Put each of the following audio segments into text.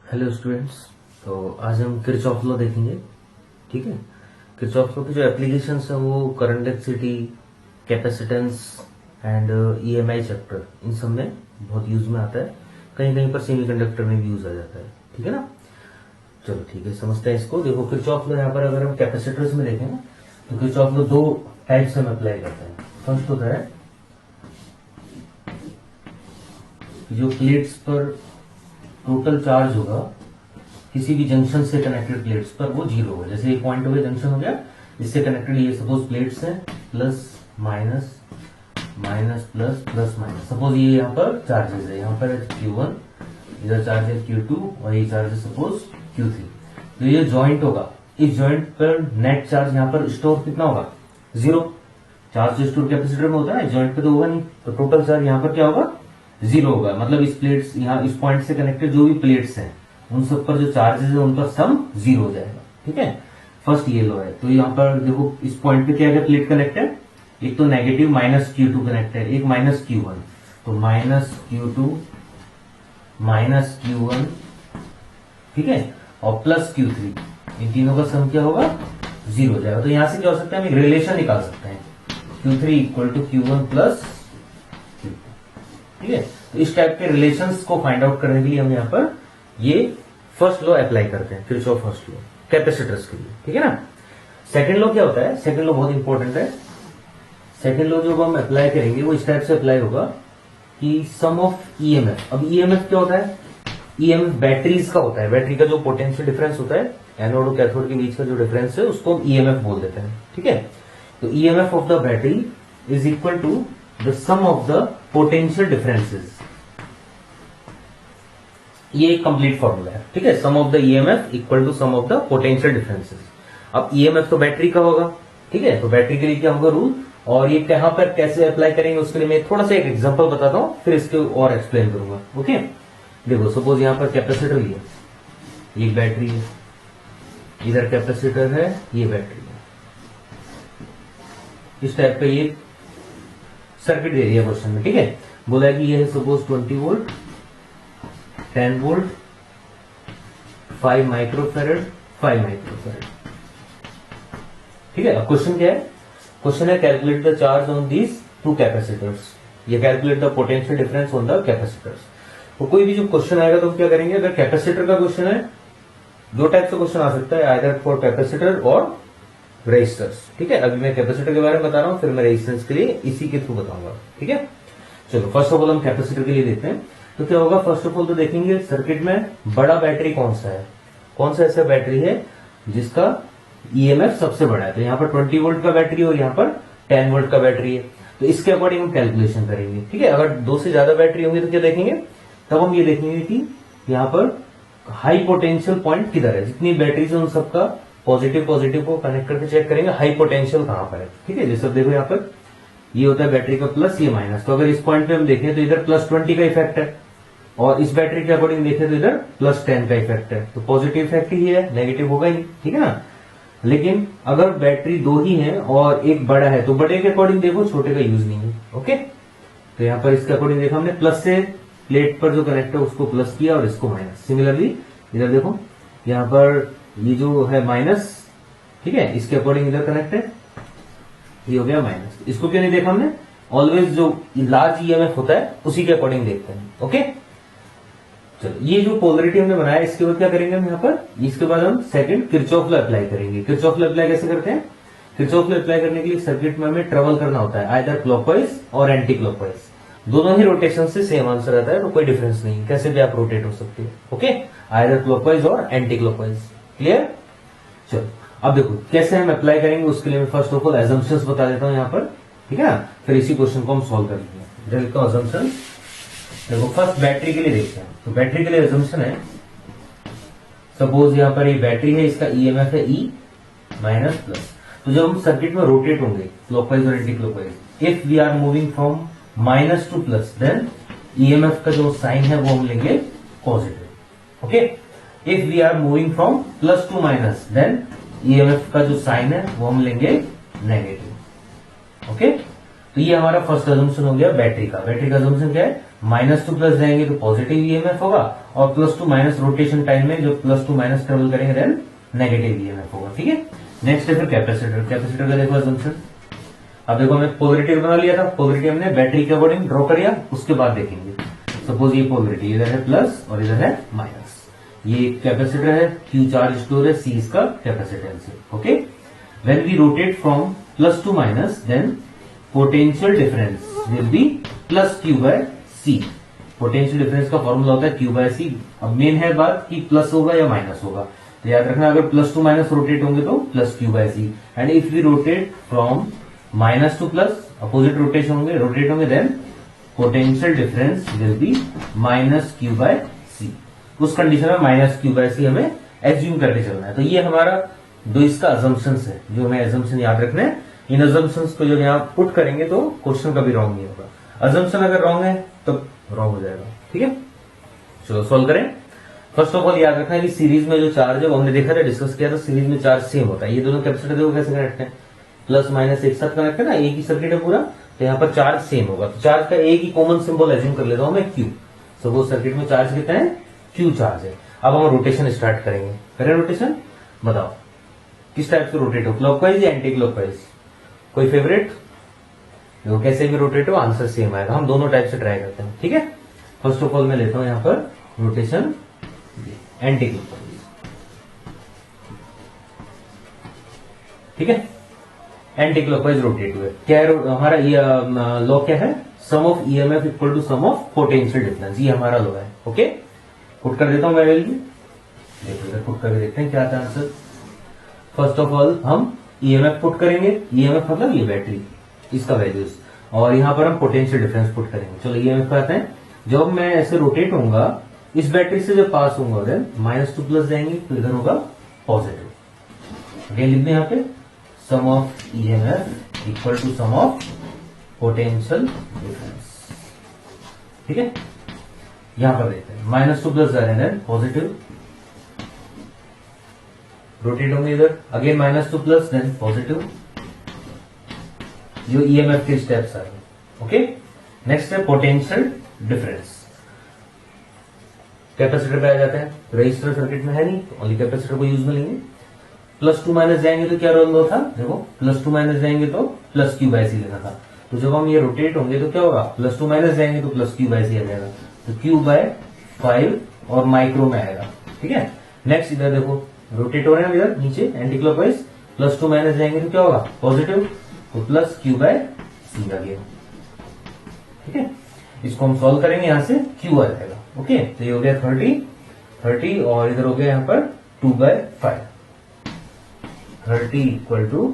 Hello students. तो आज हम किरचॉफ लॉ देखेंगे। ठीक है, किरचॉफ लॉ की जो एप्लीकेशंस है वो current density, capacitance and EMI chapter, इन सब में बहुत यूज में आता है। कहीं कहीं पर सेमीकंडक्टर में भी यूज आ जाता है। ठीक है ना। चलो ठीक है, समझते हैं इसको। देखो किरचॉफ लॉ यहाँ पर अगर हम कैपेसिटर्स में देखें ना, तो किरचॉफ लॉ दो टाइप से हम अप्लाई करते हैं। फर्स्ट होता है जो प्लेट्स पर टोटल चार्ज होगा किसी भी जंक्शन से कनेक्टेड प्लेट्स पर, वो जीरो होगा। जैसे ये पॉइंट हो गया, जंक्शन हो गया, इससे कनेक्टेड ये सपोज प्लेट्स हैं, plus minus, minus plus, plus minus. Suppose ये यहाँ पर चार्जेस है, यहाँ पर Q1, इधर चार्ज है Q2 और ये चार्ज है सपोज Q3। तो ये जॉइंट होगा, इस जॉइंट पर नेट चार्ज यहाँ पर स्टोर कितना होगा? जीरो। चार्ज जो स्टोर कैपेसिटर में होता है, जॉइंट पे तो होगा नहीं, तो टोटल चार्ज यहाँ पर क्या होगा? जीरो होगा। मतलब इस प्लेट्स, यहाँ इस पॉइंट से कनेक्टेड जो भी प्लेट्स हैं उन सब पर जो चार्जेस है उन पर सम जीरो हो जाएगा। ठीक है, फर्स्ट ये लो है। तो यहाँ पर देखो इस पॉइंट पे क्या है, प्लेट कनेक्ट है, एक तो नेगेटिव माइनस Q2 कनेक्ट है, एक माइनस Q1। तो माइनस Q2 माइनस Q1, ठीक है, और प्लस Q3, इन तीनों का सम क्या होगा? जीरो हो जाएगा। तो यहां से क्या हो सकता है, हम एक रिलेशन निकाल सकते हैं, Q3 equal to Q1 plus Q2। ठीक है, तो इस टाइप के रिलेशंस को फाइंड आउट करने के लिए हम यहाँ पर ये फर्स्ट लॉ अप्लाई करते हैं, किरचॉफ फर्स्ट लॉ कैपेसिटर्स के लिए। ठीक है ना। सेकंड लॉ क्या होता है? सेकंड लॉ बहुत इंपॉर्टेंट है। सेकंड लॉ जो हम अप्लाई करेंगे वो इस टाइप से अप्लाई होगा कि सम ऑफ ईएमएफ। अब ईएमएफ क्या होता है? ईएमएफ बैटरीज का होता है। बैटरी का जो पोटेंशियल डिफरेंस होता है, एनोड और कैथोड के बीच का जो डिफरेंस है, उसको हम ईएमएफ बोल देते हैं। ठीक है, तो EMF of the battery is equal to the sum of the potential differences. ये एक कंप्लीट फॉर्मूला है। ठीक है, sum of the EMF equal to sum of the potential differences. अब ईएमएफ तो बैटरी का होगा। ठीक है, तो बैटरी के लिए क्या होगा रूल, और ये कहां पर कैसे अप्लाई करेंगे उसके लिए मैं थोड़ा सा एक एग्जांपल बताता हूं, फिर इसके और एक्सप्लेन करूंगा। ओके, देखो सपोज यहां पर कैपेसिटर लिया, ये बैटरी है, इधर कैपेसिटर है, ये बैटरी है। इस टाइप का ये सर्किट दे दिया क्वेश्चन में। ठीक है, बोला है कि ये है suppose 20 volt, 10 volt, 5 microfarad, 5 microfarad. ठीक है, अब क्वेश्चन क्या है? क्वेश्चन है calculate the charge on these two capacitors, या calculate the potential difference on the capacitors. तो कोई भी जो क्वेश्चन आएगा तो हम क्या करेंगे, अगर कैपेसिटर का क्वेश्चन है, दो टाइप से क्वेश्चन आ सकता है, आइदर फॉर कैपेसिटर और रेजिस्टर्स। ठीक है, अभी मैं कैपेसिटर के बारे में बता रहा हूं, फिर मैं रेजिस्टेंस के लिए इसी के थ्रू बताऊंगा। ठीक है, चलो फर्स्ट ऑफ ऑल हम कैपेसिटर के लिए देखते हैं। तो क्या होगा, फर्स्ट ऑफ ऑल तो देखेंगे सर्किट में बड़ा बैटरी कौन सा है, कौन सा ऐसा बैटरी है जिसका ईएमएफ सबसे बड़ा है। तो यहाँ पर 20 वोल्ट का बैटरी और यहाँ पर 10 वोल्ट का बैटरी है, तो इसके अकॉर्डिंग हम कैलकुलेशन करेंगे। ठीक है, अगर दो से ज्यादा बैटरी होंगी तो क्या देखेंगे, तब हम ये देखेंगे कि यहाँ पर हाई पोटेंशियल पॉइंट किधर है। जितनी बैटरीज है उन सबका पॉजिटिव पॉजिटिव को कनेक्ट करके चेक करेंगे हाई पोटेंशियल कहां पर है। ठीक है, जैसे देखो यहाँ पर ये होता है बैटरी का प्लस, ये माइनस। तो अगर इस पॉइंट पे हम देखें तो इधर प्लस 20 का इफेक्ट है, और इस बैटरी के अकॉर्डिंग देखें तो इधर प्लस 10 का इफेक्ट है। तो पॉजिटिव इफेक्ट ही है, नेगेटिव होगा ही। ठीक है ना। लेकिन अगर बैटरी दो ही है और एक बड़ा है, तो बड़े के अकॉर्डिंग देखो, छोटे का यूज नहीं है। ओके, तो यहाँ पर इसके अकॉर्डिंग देखा हमने, प्लस से प्लेट पर जो कनेक्ट है उसको प्लस किया और इसको माइनस। सिमिलरली इधर देखो, यहाँ पर ये जो है माइनस, ठीक है, इसके अकॉर्डिंग इधर कनेक्ट है, ये हो गया माइनस। इसको क्यों नहीं देखा हमने? ऑलवेज जो लार्ज ईएमएफ होता है उसी के अकॉर्डिंग देखते हैं। ओके, चलो ये जो पोलरिटी हमने बनाया, इसके बाद क्या करेंगे हम यहाँ पर, इसके बाद हम सेकंड किरचॉफ लॉ अप्लाई करेंगे। किरचॉफ लॉ अप्लाई कैसे करते हैं? किरचॉफ लॉ अप्लाई करने के लिए सर्किट में हमें ट्रेवल करना होता है, आइदर क्लॉकवाइज और एंटी क्लॉकवाइज। दोनों ही रोटेशन से सेम आंसर आता है, तो कोई डिफरेंस नहीं, कैसे भी आप रोटेट हो सकते हो। ओके, आइदर क्लॉकवाइज और एंटी क्लॉकवाइज। क्लियर? चलो अब देखो कैसे हम अप्लाई करेंगे, उसके लिए मैं फर्स्ट ऑफ ऑल एजम्पशंस बता देता हूं यहाँ पर। ठीक है ना, फिर इसी क्वेश्चन को हम सॉल्व कर लेंगे। लिखता हूं एजम्पशन। देखो फर्स्ट बैटरी के लिए देखते हैं। तो बैटरी के लिए एजम्पशन है, सपोज यहाँ पर ये बैटरी है, इसका ईएमएफ है ई माइनस प्लस। तो जब हम सर्किट में रोटेट होंगे क्लॉकवाइज और anti clockwise, if we are moving from minus to plus, then EMF का जो साइन है वो हम लेंगे positive. Okay, if we are moving from plus to minus, then EMF का जो साइन है वो हम लेंगे नेगेटिव। ओके, तो ये हमारा फर्स्ट अजम्पशन हो गया बैटरी का अजम्पशन क्या है, माइनस टू प्लस जाएंगे तो पॉजिटिव ईएमएफ होगा, और plus to minus rotation time में जो प्लस टू माइनस ट्रेवल करेंगे देन नेगेटिव ईएमएफ होगा। ठीक है, नेक्स्ट है फिर कैपेसिटर का देखो अजम्पशन। अब देखो हमने पोलरिटी बना लिया था, पोलरिटी हमने बैटरी के अकॉर्डिंग ड्रॉ कर लिया, उसके बाद देखेंगे। सपोज ये पोलरिटी इधर है प्लस और इधर है माइनस, ये कैपेसिटर है, क्यू चार्ज स्टोर है, सी इसका कैपेसिटेंस है। Okay, when we rotate from plus to minus then potential difference will be plus Q by C. Potential difference का फॉर्मूला होता है क्यू बाय सी। अब मेन है बात कि प्लस होगा या माइनस होगा, तो याद रखना अगर प्लस टू माइनस रोटेट होंगे तो plus Q by C, and if we rotate from minus to plus opposite rotate होंगे then potential difference will be minus Q by C. उस कंडीशन में माइनस क्यू बाय सी हमें assume करके चलना है। तो ये हमारा दो इसका अजम्पशंस है, जो हमें अजम्पशन याद रखने हैं। इन अजम्पशंस को जब यहाँ पुट करेंगे तो क्वेश्चन कभी रॉन्ग नहीं होगा। अजम्पशन अगर रॉन्ग है तो रॉन्ग हो जाएगा। ठीक है, चलो सॉल्व करें। फर्स्ट ऑफ ऑल याद रखना है कि सीरीज में जो चार्ज है वो हमने देखा था, डिस्कस किया था, सीरीज में चार्ज सेम होता है। ये दोनों कैपेसिटर देखो कैसे कनेक्ट है, प्लस माइनस एक साथ कनेक्ट है ना, एक ही सर्किट है पूरा, तो यहाँ पर चार्ज सेम होगा। तो चार्ज का एक ही कॉमन सिंबल एज्यूम कर लेता हूं मैं क्यू। सपोज सर्किट में चार्ज कितना है, क्यू चार्ज है। अब हम रोटेशन स्टार्ट करेंगे। करें रोटेशन, बताओ किस टाइप से रोटेट हो, क्लॉकवाइज या एंटी क्लॉकवाइज, कोई फेवरेट? देखो कैसे भी रोटेट हो आंसर सेम आएगा। हम दोनों टाइप से ट्राई करते हैं। ठीक है, फर्स्ट ऑफ ऑल मैं लेता हूं यहाँ पर रोटेशन एंटी क्लॉकवाइज। ठीक है, एंटी क्लॉकवाइज रोटेट हुए। क्या है हमारा ये लॉ क्या है, sum of EMF equal to sum of potential difference, ये हमारा लॉ है। ओके, पुट कर देता हूं मैं वैल्यू, देखो इधर पुट करके देखते हैं क्या आता है आंसर। फर्स्ट ऑफ ऑल हम ईएमएफ पुट करेंगे, ईएमएफ मतलब ये बैटरी, इसका वैल्यूज, और यहां पर हम पोटेंशियल डिफरेंस पुट करेंगे। चलो ईएमएफ पे आते हैं। जब मैं ऐसे रोटेट होऊंगा इस बैटरी से जब पास होऊंगा देन माइनस टू प्लस जाएंगे तो इधर होगा पॉजिटिव। अगेन लिख दें यहाँ पे sum of EMF equal to sum of potential difference. ठीक है, यहां पर देखते हैं माइनस टू प्लस जा रहे हैं पॉजिटिव, रोटेट होंगे इधर, again minus to plus then positive. जो ईएमएफ के स्टेप्स आ रहे। ओके, नेक्स्ट है पोटेंशियल डिफरेंस। कैपेसिटर पे आ जाते हैं, रजिस्टर सर्किट में है नहीं तो ओनली कैपेसिटर को यूज में लेंगे। प्लस टू माइनस जाएंगे तो क्या रोल था, देखो प्लस टू माइनस जाएंगे तो प्लस क्यू बाय सी लेना था। तो जब हम ये रोटेट होंगे तो क्या होगा, प्लस टू माइनस जाएंगे तो प्लस क्यू बाय सी आ जाएगा, तो क्यू बाय 5 और माइक्रो में आएगा। ठीक है, नेक्स्ट इधर देखो रोटेट हो रहे हैं इधर नीचे anti clockwise, plus to minus जाएंगे तो क्या होगा पॉजिटिव, तो प्लस क्यू बाय सी आ गया। ठीक है, इसको हम सॉल्व करेंगे, यहां से क्यू आ जाएगा। ओके, तो ये हो गया 30 और इधर हो गया यहां पर 2/5, 30 equal to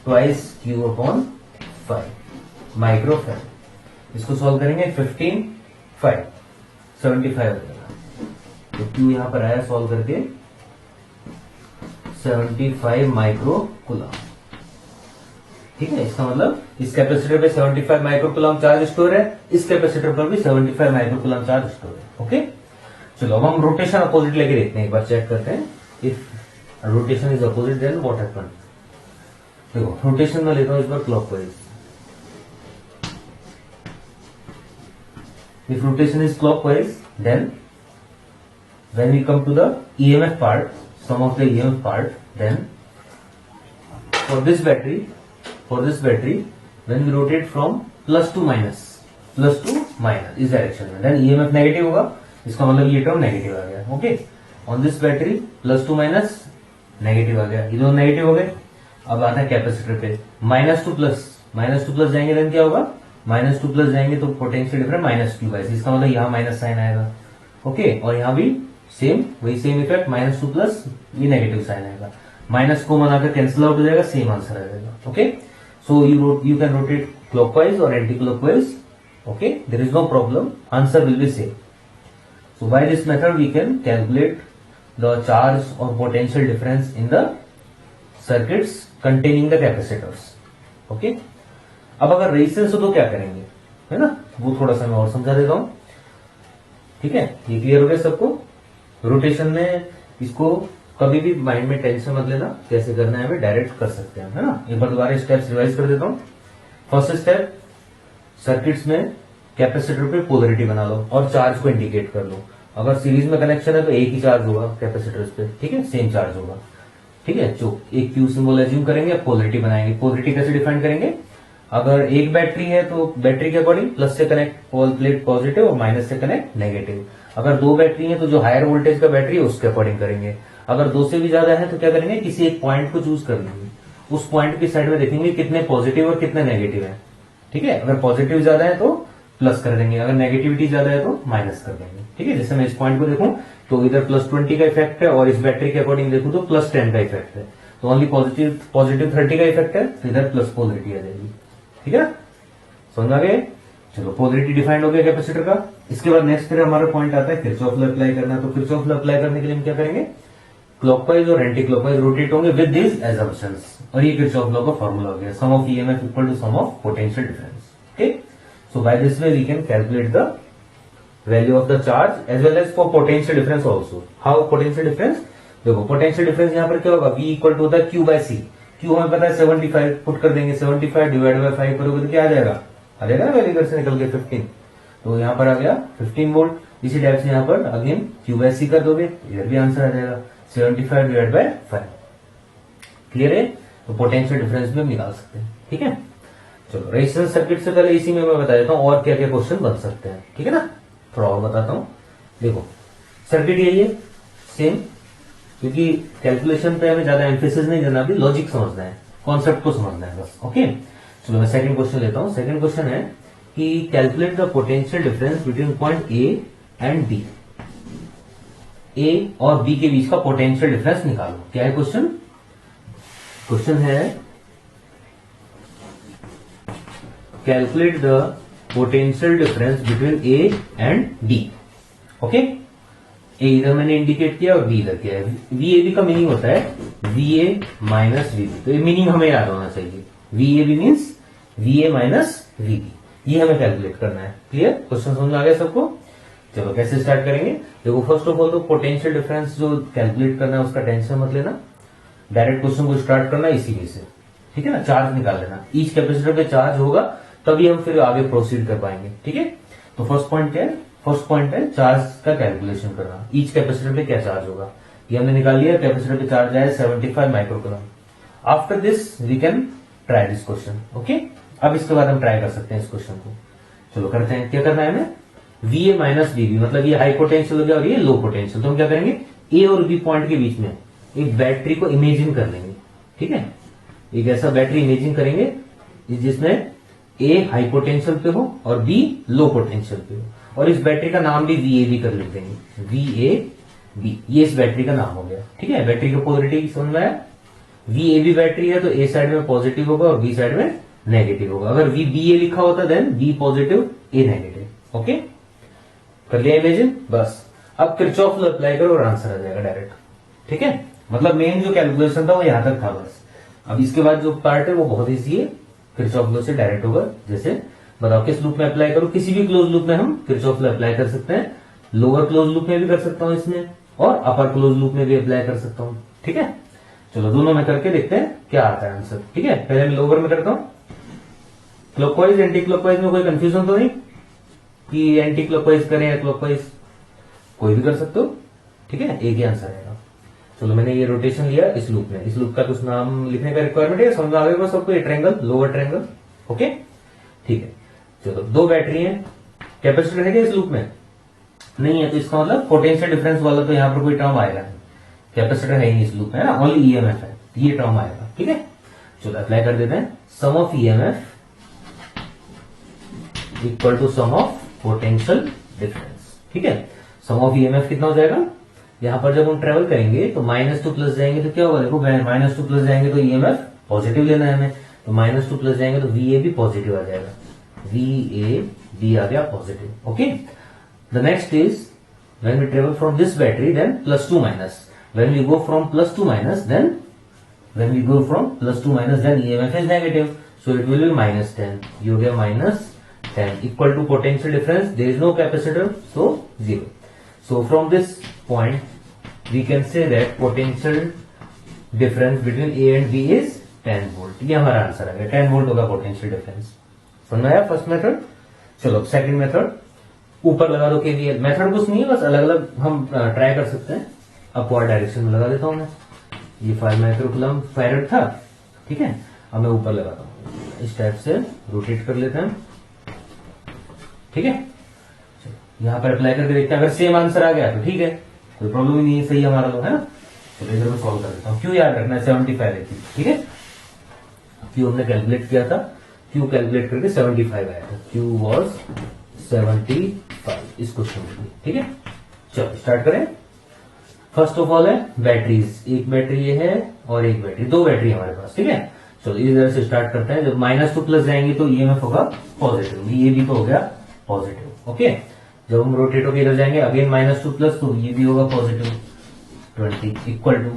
twice Q upon 5 micro farad. इसको सॉल्व करेंगे 15 5 75 हो जाएगा। तो क्यू यहां पर आया सॉल्व करके 75 माइक्रो कूलम। ठीक है, इसका मतलब इस कैपेसिटर पे 75 माइक्रो कूलम चार्ज स्टोर है, इस कैपेसिटर पर भी 75 माइक्रो कूलम चार्ज स्टोर है। ओके, चलो अब हम रोटेशन अपोजिट लेके देखते हैं, एक बार चेक करते हैं। If rotation is opposite then what happen. देखो रोटेशन में लेता हूं इस बार clockwise. If rotation is clockwise then when we come to the EMF part, some of the EMF part, then for this battery when we rotate from plus to minus इस direction में, then EMF negative होगा, इसका मतलब ये term negative आ गया। Okay, on this battery plus to minus negative आ गया, ये दोनों नेगेटिव हो गए। अब आता है कैपेसिटर पे माइनस टू प्लस जाएंगे देन क्या होगा, माइनस टू प्लस जाएंगे तो potential difference minus Q by C, इसका मतलब यहाँ माइनस साइन आएगा। ओके, और यहाँ भी सेम वही same effect, minus to plus ये नेगेटिव साइन आएगा, माइनस को बनाकर कैंसिल आउट हो जाएगा, सेम आंसर आ जाएगा। Okay, so you can rotate clockwise और anti clockwise. Okay, there is no problem, answer will be same. So by this method we can calculate the charge और potential difference in the circuits containing the capacitors. Okay, अब अगर resistance हो तो क्या करेंगे, है ना, वो थोड़ा सा मैं और समझा देता हूं। ठीक है, ये क्लियर हो गया सबको। रोटेशन में इसको कभी भी माइंड में टेंशन मत लेना, कैसे करना है हमें डायरेक्ट कर सकते हैं, है ना। एक बार दोबारा स्टेप्स रिवाइज कर देता हूं। फर्स्ट स्टेप, सर्किट्स में कैपेसिटर पे पोलरिटी बना लो और चार्ज को इंडिकेट कर लो। अगर सीरीज में कनेक्शन है तो एक ही चार्ज होगा कैपेसिटर्स पे, ठीक है, सेम चार्ज होगा, ठीक है। जो एक क्यू सिंबल एज्यूम करेंगे, पोलरिटी बनाएंगे। पोलरिटी कैसे डिफाइन करेंगे? अगर एक बैटरी है तो बैटरी के अकॉर्डिंग प्लस से कनेक्ट प्लेट पॉजिटिव और माइनस से कनेक्ट नेगेटिव। अगर दो बैटरी है तो जो हायर वोल्टेज का बैटरी है उसके अकॉर्डिंग करेंगे। अगर दो से भी ज्यादा है तो क्या करेंगे, किसी एक पॉइंट को चूज कर लेंगे, उस पॉइंट की साइड में देखेंगे कितने पॉजिटिव और कितने नेगेटिव है, ठीक है। अगर पॉजिटिव ज्यादा है तो प्लस कर देंगे, अगर नेगेटिविटी ज्यादा है तो माइनस कर देंगे, ठीक है। जैसे मैं इस पॉइंट को देखूं तो इधर +20 का इफेक्ट है और इस बैटरी के अकॉर्डिंग देखूं तो +10 का इफेक्ट है, तो ओनली पॉजिटिव 30 का इफेक्ट है, तो इधर प्लस पोलरिटी आ जाएगी, ठीक है। समझ आ गए? चलो, पोलरिटी डिफाइंड हो गया कैपेसिटर का। इसके बाद नेक्स्ट फिर हमारा पॉइंट आता है किरचॉफ लॉ अप्लाई करना। तो किरचॉफ लॉ अप्लाई करने के लिए हम क्या करेंगे, क्लॉकवाइज और एंटी क्लॉकवाइज रोटेट होंगे विद दिस एजम्पशंस, और ये किरचॉफ लॉ का फॉर्मूला हो गया, sum of EMF equal to sum of potential difference, ठीक। So by this way we can calculate the value of the charge as well as for potential difference also. How potential difference? देखो, potential difference यहाँ पर क्या होगा, V equal to होता है Q bye C। Q हमें पता है 75, पुट कर देंगे 75 डिवाइड बाय 5 करोगे तो क्या आ जाएगा ना, वैल्यू इधर से निकल के 15, तो यहाँ पर आ गया 15 वोल्ट। इसी टाइप से यहाँ पर अगेन Q बाय C कर दोगे, इधर भी आंसर आ जाएगा 75 डिवाइड बाय 5। क्लियर है? तो पोटेंशियल डिफरेंस भी हम निकाल सकते हैं, ठीक है। चलो, रेजिस्टेंस सर्किट से पहले इसी में मैं बता देता हूँ और क्या क्या क्वेश्चन बन सकते हैं, ठीक है ना। थोड़ा और बताता हूँ। देखो, सर्किट यही है सेम, क्योंकि कैलकुलेशन पे हमें ज्यादा एम्फेसिस नहीं देना, अभी लॉजिक समझना है, कॉन्सेप्ट को समझना है बस, ओके। चलो, मैं सेकंड क्वेश्चन लेता हूं। सेकंड क्वेश्चन है कि calculate the potential difference between point A and B. A और बी के बीच का पोटेंशियल डिफरेंस निकालो। क्या है क्वेश्चन? क्वेश्चन है calculate the potential difference between A and B, okay. A इधर मैंने इंडिकेट किया और बी इधर किया है। VAB का मीनिंग होता है VA माइनस VB, तो ये मीनिंग हमें याद होना चाहिए। VAB means VA minus VB, ये हमें कैलकुलेट करना है। क्लियर? क्वेश्चन समझ आ गया सबको? चलो, कैसे स्टार्ट करेंगे? देखो, फर्स्ट ऑफ ऑल तो पोटेंशियल डिफरेंस जो कैलकुलेट करना है उसका टेंशन मत लेना, डायरेक्ट क्वेश्चन को स्टार्ट करना इसी वे से, ठीक है ना। चार्ज निकाल लेना, ईच कैपेसिटर पे चार्ज होगा तभी हम फिर आगे प्रोसीड कर पाएंगे, ठीक है। तो फर्स्ट पॉइंट क्या है? फर्स्ट पॉइंट है चार्ज का कैलकुलेशन करना, ईच कैपेसिटर पे क्या चार्ज होगा, ये हमने निकाल लिया। कैपेसिटर पे चार्ज आया 75 microcoulomb. After this we can try this question, okay. अब इसके बाद हम ट्राई कर सकते हैं इस क्वेश्चन को। चलो, करते हैं। क्या करना है हमें? VA माइनस VB, मतलब ये हाई पोटेंशियल हो गया और ये लो पोटेंशियल, तो हम क्या करेंगे, ए और बी पॉइंट के बीच में एक बैटरी को इमेजिन कर लेंगे, ठीक है। एक ऐसा बैटरी इमेजिन करेंगे जिसमें ए हाई पोटेंशियल पे हो और बी लो पोटेंशियल पे हो, और इस बैटरी का नाम भी VAB कर लेते हैं, VAB, ये इस बैटरी का नाम हो गया, ठीक है। बैटरी का पोलरिटी समझ में आया? VAB बैटरी है तो ए साइड में पॉजिटिव होगा और बी साइड में नेगेटिव होगा। अगर VBA लिखा होता देन बी पॉजिटिव ए नेगेटिव, ओके। कर लिया इमेजिन? बस अब किरचॉफ लॉ अप्लाई करो और आंसर आ जाएगा डायरेक्ट, ठीक है। मतलब मेन जो कैलकुलेशन था वो यहां तक था बस। अब इसके बाद जो पार्ट है वो बहुत ईजी है, किरचॉफ लॉ से डायरेक्ट होगा। जैसे बताओ किस लूप में अप्लाई करो? किसी भी क्लोज लूप में हम किरचॉफ लॉ अप्लाई कर सकते हैं। लोअर क्लोज लूप में भी कर सकता हूं इसमें, और अपर क्लोज लूप में भी अप्लाई कर सकता हूं, ठीक है। चलो, दोनों में करके देखते हैं क्या आता है आंसर, ठीक है। पहले मैं लोअर में करता हूं। क्लॉकवाइज एंटी क्लॉकवाइज में कोई कंफ्यूजन तो नहीं कि एंटी क्लॉकवाइज करें या क्लॉकवाइज? कोई भी कर सकते हो, ठीक है, एक ही आंसर आएगा। चलो, मैंने ये रोटेशन लिया इस लूप में। इस लूप का कुछ नाम लिखने का रिक्वायरमेंट है? समझ में आ गया सबको? ये ट्रायंगल, लोअर ट्रायंगल, ओके, ठीक है। चलो, दो बैटरी है, कैपेसिटर है क्या इस लूप में? नहीं है, तो इसका मतलब पोटेंशियल डिफरेंस वाला तो यहाँ पर कोई टर्म आएगा नहीं, कैपेसिटर है ही इस लूप में, है ना, ओनली ईएमएफ है, ये टर्म आएगा, ठीक है। चलो, अप्लाई कर देते हैं। Sum of EMF equal to sum of potential difference, ठीक है। सम ऑफ ईएमएफ कितना हो जाएगा? यहां पर जब हम ट्रेवल करेंगे तो -2 प्लस जाएंगे तो क्या होगा? देखो, -2 प्लस जाएंगे तो ईएमएफ पॉजिटिव लेना है हमें, तो -2 प्लस जाएंगे तो VAB पॉजिटिव आ जाएगा, VAB आ गया positive, okay. The next is when we travel from this battery then +2 minus, when we go from +2 minus then EMF is negative, so it will be -10, ये हो गया -10 equal to potential difference, there is no capacitor, so 0. So from this point we can say that potential difference between A and B is 10 volt. ये हमारा answer आ गया, 10 volt होगा potential difference. समझ में आया फर्स्ट मेथड। चलो second method, ऊपर लगा दो केवीएल। मेथड कुछ नहीं है, बस अलग अलग हम ट्राई कर सकते हैं। अपवर्ड डायरेक्शन में लगा देता हूं मैं। ये 5 माइक्रोकूलम फैरेड था, ठीक है। अब मैं ऊपर लगाता हूं, इस टाइप से रोटेट कर लेते हैं, ठीक है। यहां पर अप्लाई करके देखते हैं, अगर सेम आंसर आ गया तो ठीक है, कोई प्रॉब्लम ही नहीं है, सही हमारा लोग है ना। चलो इधर मैं सॉल्व कर देता हूँ। क्यू याद रखना है 75 है, ठीक है। क्यू हमने कैलकुलेट किया था, क्यू कैलकुलेट करके 75 आया था। क्यू वॉज 75 इस क्वेश्चन में, ठीक है। चलो स्टार्ट करें। फर्स्ट ऑफ ऑल है बैटरीज, एक बैटरी ये है और एक बैटरी, दो बैटरी हमारे पास, ठीक है। चलो इधर से स्टार्ट करते हैं। जब माइनस टू प्लस जाएंगे तो ईएमएफ होगा पॉजिटिव, ये भी तो हो गया पॉजिटिव, ओके। जब हम रोटेट होकर इधर जाएंगे अगेन माइनस टू प्लस, तो ये भी होगा पॉजिटिव 20 इक्वल टू।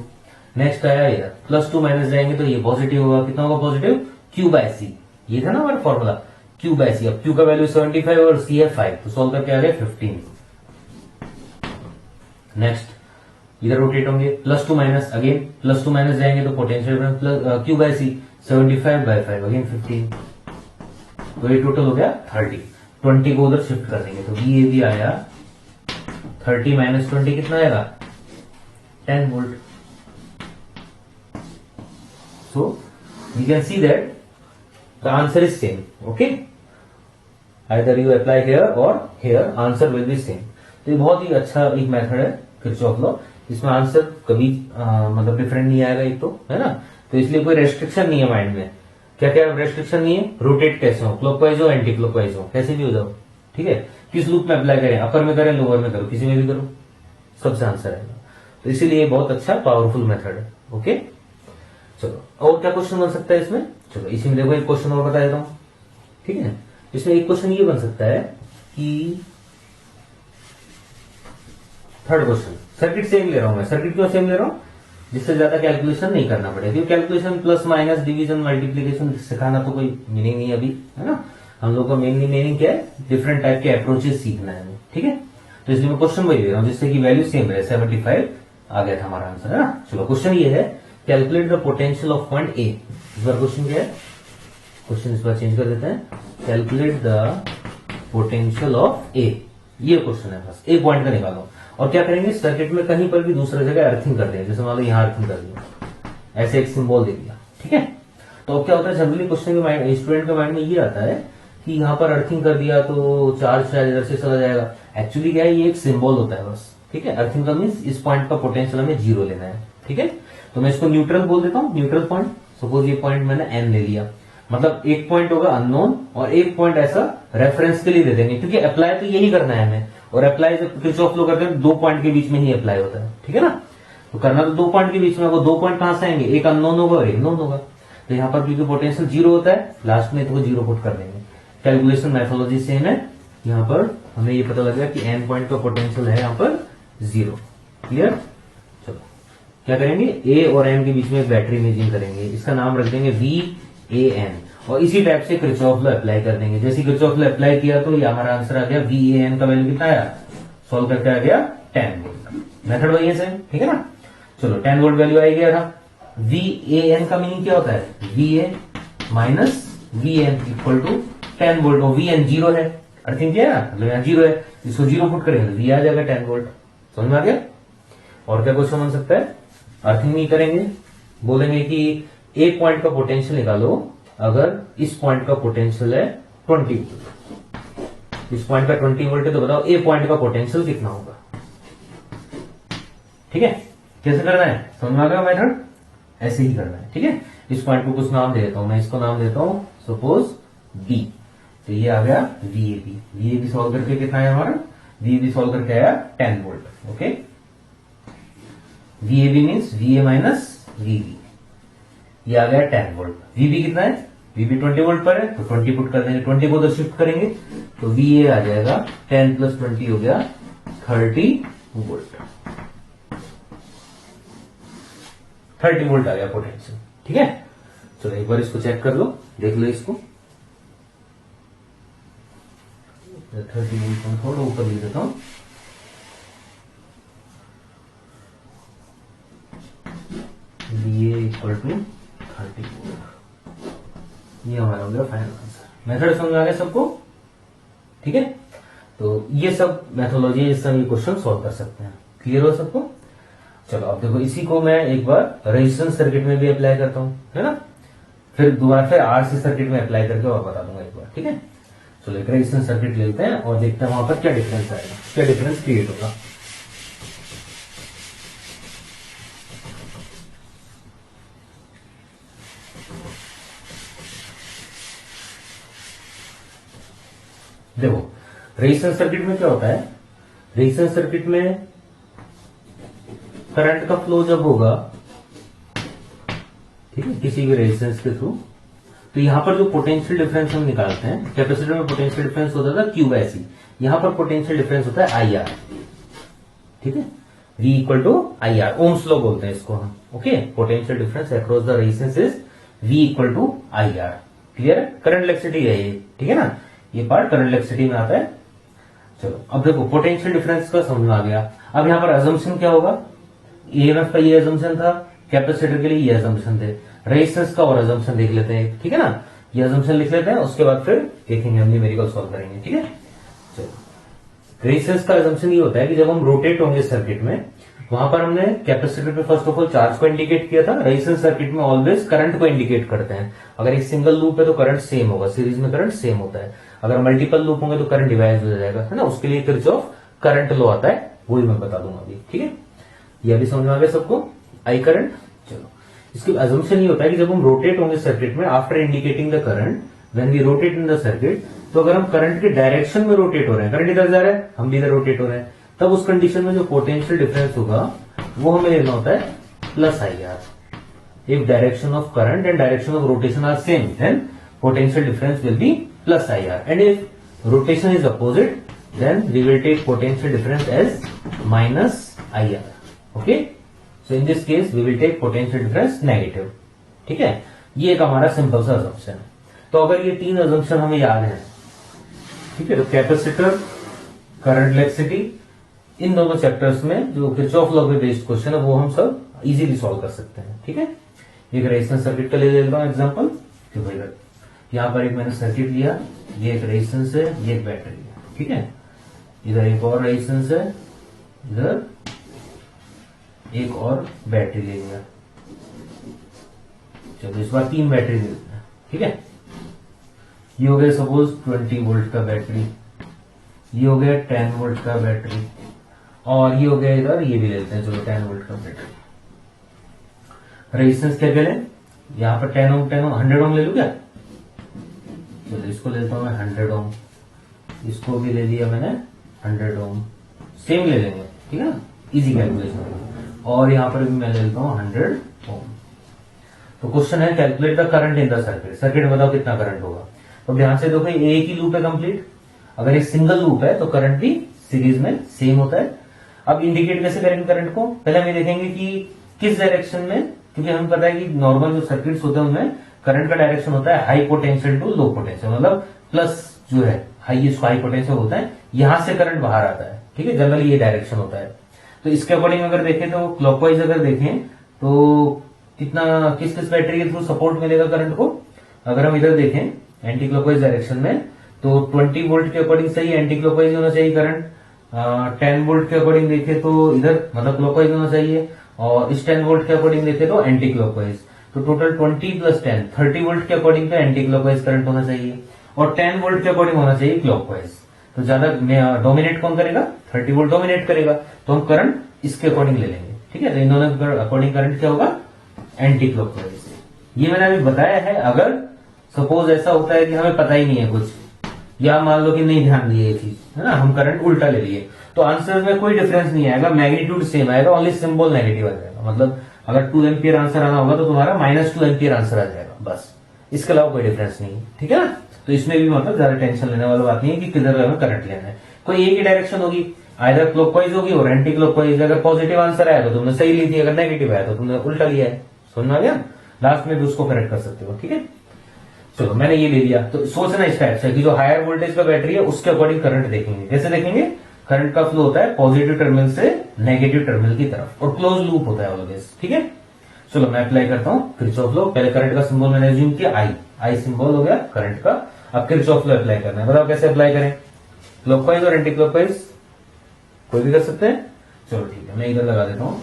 नेक्स्ट आया इधर प्लस टू माइनस जाएंगे तो ये पॉजिटिव होगा, कितना होगा पॉजिटिव, क्यू बाय सी, ये था ना हमारा फॉर्मूला, क्यू बाय सी। अब क्यू का वैल्यू 75 और सी है 5, तो सॉल्व करके आ गया 15। नेक्स्ट इधर रोटेट होंगे, plus to minus, again plus to minus जाएंगे तो potential difference Q by C 75 bye 5 again 15, तो ये टोटल हो गया 30। 20 को उधर शिफ्ट कर देंगे तो ये भी आया 30 माइनस 20 कितना आएगा 10 volt. So you can see that the answer is same, okay. Either you apply here और here, answer will be same. तो ये बहुत ही अच्छा एक मेथड है किरचॉफ लॉ। इसमें आंसर कभी मतलब डिफरेंट नहीं आएगा, एक तो है ना। तो इसलिए कोई रेस्ट्रिक्शन नहीं है माइंड में। क्या क्या रेस्ट्रिक्शन नहीं है, रोटेट कैसे हो, क्लॉकवाइज हो एंटी क्लॉकवाइज हो, कैसे भी हो जाओ, ठीक है। किस लूप में अप्लाई करें, अपर में करें लोअर में करो, किसी में भी करो, सबसे आंसर आएगा। तो इसीलिए बहुत अच्छा पावरफुल मेथड है, ओके। चलो और क्या क्वेश्चन बन सकता है इसमें, चलो इसी में देखो एक क्वेश्चन और बता देता हूं, ठीक है। इसमें एक क्वेश्चन ये बन सकता है कि थर्ड क्वेश्चन, सर्किट सेम ले रहा हूं मैं। सर्किट क्यों सेम ले रहा हूं, जिससे ज्यादा कैलकुलेशन नहीं करना पड़े, क्योंकि calculation plus minus division multiplication सिखाना तो कोई मीनिंग नहीं है अभी, है ना। हम लोग का मेनली मीनिंग क्या है, डिफरेंट टाइप के अप्रोचेस सीखना है, ठीक है। तो इसलिए मैं क्वेश्चन वही दे रहा हूं जिससे कि वैल्यू सेम रहे, 75 आ गया था हमारा आंसर, है ना। चलो क्वेश्चन ये है, calculate the potential of point A. इस बार क्वेश्चन क्या है, क्वेश्चन इस बार चेंज कर देते हैं, कैलकुलेट द पोटेंशियल ऑफ ए, ये क्वेश्चन है, बस एक पॉइंट का निकालो। और क्या करेंगे, सर्किट में कहीं पर भी दूसरी जगह अर्थिंग कर देंगे, जैसे मान लो यहां अर्थिंग कर दिया, ऐसे एक सिंबल दे दिया, ठीक है। तो अब क्या होता है, जनरली क्वेश्चन के माइंड, स्टूडेंट के माइंड में ये आता है कि यहां पर अर्थिंग कर दिया तो चार्ज शायद इधर से चला जाएगा। एक्चुअली क्या है, ये एक सिंबल होता है बस, ठीक है। अर्थिंग का मीन्स इस पॉइंट का पोटेंशियल हमें जीरो लेना है, ठीक है। तो मैं इसको न्यूट्रल बोल देता हूं, न्यूट्रल पॉइंट। सपोज ये पॉइंट मैंने एन ले लिया, मतलब एक पॉइंट होगा अननोन और एक पॉइंट ऐसा रेफरेंस के लिए दे देंगे, क्योंकि अप्लाई तो यही करना है हमें। और अप्लाई जब किरचॉफ लॉ करते हैं, दो पॉइंट के बीच में ही अप्लाई होता है, ठीक है ना। तो करना तो दो पॉइंट के बीच में, वो दो पॉइंट कहां से आएंगे, एक अननोन होगा और एक नोन होगा। तो यहाँ पर क्योंकि पोटेंशियल जीरो होता है, लास्ट में तो जीरो पुट कर देंगे। कैलकुलेशन मैथोलॉजी सेम है, यहाँ पर हमें ये पता लगा कि एन पॉइंट का पोटेंशियल है यहाँ पर जीरो। क्लियर। चलो क्या करेंगे, ए और एन के बीच में एक बैटरी इमेजिंग करेंगे, इसका नाम रख देंगे VAN, और इसी टाइप से किरचॉफ लॉ अप्लाई कर देंगे। जैसे किरचॉफ लॉ अप्लाई किया तो ये हमारा आंसर आ गया, VAN का वैल्यू कितना आया, सॉल्व करके आ गया 10 वोल्ट। मेथड वही है सेम, ठीक है ना। चलो 10 वोल्ट वैल्यू आ गया था। VAN का मीनिंग क्या होता है, VA minus VN equal to 10 volt, और VN जीरो है, अर्थिंग क्या है ना, मतलब यहाँ जीरो है, इसको जीरो पुट करेंगे तो V आ जाएगा 10 वोल्ट। समझ में आ गया। और क्या क्वेश्चन बन सकता है, अर्थिंग नहीं करेंगे, बोलेंगे कि एक पॉइंट का पोटेंशियल निकालो अगर इस पॉइंट का पोटेंशियल है 20 वोल्ट, इस पॉइंट का 20 वोल्ट है, तो बताओ ए पॉइंट का पोटेंशियल कितना होगा, ठीक है। कैसे करना है, समझ में आ गया मेथड, ऐसे ही करना है, ठीक है। इस पॉइंट को कुछ नाम दे देता हूं मैं, इसको नाम देता हूं सपोज B, तो ये आ गया VAB। VAB सॉल्व करके कितना है हमारा, VAB सॉल्व करके आया 10 volt, okay. VAB means VA minus VB, ये आ गया 10 वोल्ट। VB कितना है, VB 20 वोल्ट पर है, तो 20 पुट कर देंगे, 20 को उधर शिफ्ट करेंगे तो VA आ जाएगा 10 प्लस 20 हो गया 30 वोल्ट। 30 वोल्ट आ गया पोटेंशियल, ठीक है। चलो एक बार इसको चेक कर लो, देख लो इसको। 30 वोल्ट को थोड़ा ऊपर लिख देता हूं, VA इक्वल टू 30 वोल्ट। ये हमारा हो गया फाइनल आंसर। मेथड समझ आ गया सबको? ठीक है, तो ये सब मेथोलॉजी, इस सब ये क्वेश्चन सॉल्व कर सकते हैं। क्लियर हो सबको? चलो अब देखो, इसी को मैं एक बार रेजिस्टेंस सर्किट में भी अप्लाई करता हूं, है ना, फिर दोबारा फिर आरसी सर्किट में अप्लाई करके और बता दूंगा एक बार। ठीक है, चलो एक रेजिस्टेंस सर्किट लेते हैं और देखते हैं वहां पर क्या डिफरेंस आएगा, क्या डिफरेंस क्रिएट होगा। देखो रेजिस्टेंस सर्किट में क्या होता है, रेजिस्टेंस सर्किट में करंट का फ्लो जब होगा, ठीक है, किसी भी रेजिस्टेंस के थ्रू, तो यहां पर जो पोटेंशियल डिफरेंस हम निकालते हैं, कैपेसिटर में पोटेंशियल डिफरेंस होता था क्यू बाय सी, यहां पर पोटेंशियल डिफरेंस होता है आई आर। ठीक है, V equal to I R, Ohm's law बोलते हैं इसको हम। Okay, potential difference across the resistance is V equal to I R. Clear है? करंट इलेक्ट्रिसिटी है ये, ठीक है ना, ये पार्ट करंट इलेक्ट्रिसिटी में आता है। चलो अब देखो, पोटेंशियल डिफरेंस का समझ में आ गया। अब यहां पर अजम्पशन क्या होगा, ईएमएफ का ये अजम्पशन था, कैपेसिटर के लिए ये अजम्पशन थे, रेजिस्टेंस का और अजम्पशन देख लेते हैं। ठीक है ना, ये अजम्पशन लिख लेते हैं, उसके बाद फिर देखेंगे हम न्यूमेरिकल सॉल्व करेंगे। ठीक है, चलो रेजिस्टेंस का अजम्पशन ये होता है कि जब हम रोटेट होंगे सर्किट में, वहां पर हमने कैपेसिटर पे फर्स्ट ऑफ ऑल चार्ज को इंडिकेट किया था। रेजिस्टेंस सर्किट में ऑलवेज करंट को इंडिकेट करते हैं। अगर एक सिंगल लूप है तो करंट सेम होगा, सीरीज में करंट सेम होता है। अगर मल्टीपल लूप होंगे तो करंट डिवाइड हो जाएगा, है ना, उसके लिए किरचॉफ करंट लॉ आता है, वही मैं बता दूंगा अभी। ठीक है, ये भी समझ में आ गया सबको, आई करंट। चलो इसकी अजम्पशन ये होता है कि जब हम रोटेट होंगे सर्किट में, after indicating the current, when we rotate in the circuit, तो अगर हम करंट के डायरेक्शन में रोटेट हो रहे हैं, करंट इधर जा रहा है, हम भी इधर रोटेट हो रहे हैं, तब उस कंडीशन में जो पोटेंशियल डिफरेंस होगा वो हमें लेना होता है plus I R. If direction of current and direction of rotation are same, then potential difference will be plus I R, and if rotation is opposite, then we will take potential difference as minus IR. Okay, so in this case we will take potential difference negative. ठीक है, ये एक हमारा simple सा assumption है। तो अगर ये तीन assumption हमें याद है, ठीक है, तो कैपेसिटर, करंट इलेक्ट्रिसिटी, इन दोनों चैप्टर्स में जो किरचॉफ लॉ पे बेस्ड क्वेश्चन है वो हम सब इजीली सॉल्व कर सकते हैं। ठीक है, एक रेजिस्टेंस सर्किट का ले लेता हूं एग्जांपल कि भाई यहां पर एक मैंने सर्किट लिया, ये एक रेजिस्टेंस है, ये एक बैटरी है। ठीक है, इधर एक और रेजिस्टेंस है, इधर एक और बैटरी ले लिया। चलो इस बार तीन बैटरी ले लेते हैं। ठीक है, ये हो गया सपोज 20 वोल्ट का बैटरी, ये हो गया 10 वोल्ट का बैटरी, और ये हो गया इधर, ये भी ले लेते हैं, चलो 10 वोल्ट का बैटरी। रेजिस्टेंस क्या करें, यहां पर 10 ओम 100 ओम ले लू क्या, चलो इसको लेता हूं मैं 100 ओम, इसको भी ले लिया मैंने 100 ओम, सेम ले लेंगे। ठीक है ना, इजी कैलकुलेशन। और यहां पर भी मैं ले लेता हूं 100 ओम। तो क्वेश्चन है calculate the current in the circuit, circuit में बताओ कितना करंट होगा। तो ध्यान से देखो, एक ही लूप है कंप्लीट, अगर एक सिंगल लूप है तो करंट भी सीरीज में सेम होता है। अब इंडिकेट कैसे करेंगे करंट को, पहले हम ये देखेंगे कि किस डायरेक्शन में, क्योंकि हमें पता है कि नॉर्मल जो सर्किट्स होते हैं उनमें करंट का डायरेक्शन होता है high potential to low potential, मतलब प्लस जो है हाई पोटेंशियल होता है, यहां से करंट बाहर आता है। ठीक है, जनरली ये डायरेक्शन होता है। तो इसके अकॉर्डिंग अगर देखें तो क्लॉकवाइज अगर देखें तो कितना, किस किस बैटरी के थ्रू सपोर्ट मिलेगा करंट को। अगर हम इधर देखें एंटी क्लॉकवाइज डायरेक्शन में, तो 20 वोल्ट के अकॉर्डिंग सही एंटी क्लॉकवाइज होना चाहिए करंट। 10 वोल्ट के अकॉर्डिंग देखें तो इधर मतलब क्लॉकवाइज होना चाहिए, और इस 10 वोल्ट के अकॉर्डिंग देखें तो एंटी क्लॉकवाइज। तो टोटल 20 प्लस 10 30 वोल्ट के अकॉर्डिंग तो एंटी क्लॉकवाइज करंट होना चाहिए, और 10 वोल्ट के अकॉर्डिंग होना चाहिए क्लॉकवाइज। तो ज्यादा डोमिनेट कौन करेगा, 30 वोल्ट डोमिनेट करेगा, तो हम करंट इसके अकॉर्डिंग ले लेंगे। ठीक है, तो इन दोनों अकॉर्डिंग करंट क्या होगा, एंटी क्लॉकवाइज। ये मैंने अभी बताया है। अगर सपोज ऐसा होता है कि हमें पता ही नहीं है कुछ, या मान लो कि नहीं ध्यान दिए ये चीज, है ना, हम करंट उल्टा ले लिए, तो आंसर में कोई डिफरेंस नहीं आएगा, मैग्नीट्यूड सेम आएगा, ओनली सिंबल नेगेटिव आ जाएगा। मतलब अगर 2 एम्पियर आंसर आना होगा तो तुम्हारा -2 एम्पियर आंसर आ जाएगा, बस, इसके अलावा कोई डिफरेंस नहीं है। ठीक है ना, तो इसमें भी मतलब ज्यादा टेंशन लेने वाली बात नहीं है कि किधर हमें करंट लेना है। कोई एक ही डायरेक्शन होगी, आइदर क्लॉकवाइज होगी और एंटी क्लॉकवाइज। अगर पॉजिटिव आंसर आया तो तुमने सही ली थी, अगर नेगेटिव आया तो तुमने उल्टा लिया है। समझ में आ गया, लास्ट में भी उसको करेक्ट कर सकते हो। ठीक है, चलो मैंने ये ले लिया। तो सोचना इस टाइप से कि जो हायर वोल्टेज का बैटरी है उसके अकॉर्डिंग करंट देखेंगे। कैसे देखेंगे, करंट का फ्लो होता है पॉजिटिव टर्मिनल से नेगेटिव टर्मिनल की तरफ, और क्लोज लूप होता है ऑलवेज। ठीक है, चलो मैं अप्लाई करता हूं किरचॉफ लॉ। पहले करंट का सिंबल मैंने अज्यूम किया आई सिंबल हो गया करंट का। अब किरचॉफ लॉ अप्लाई करना है, बताओ कैसे अप्लाई करें? क्लॉकवाइज और एंटी क्लॉकवाइज कोई भी कर सकते हैं। चलो ठीक है, मैं इधर लगा देता हूं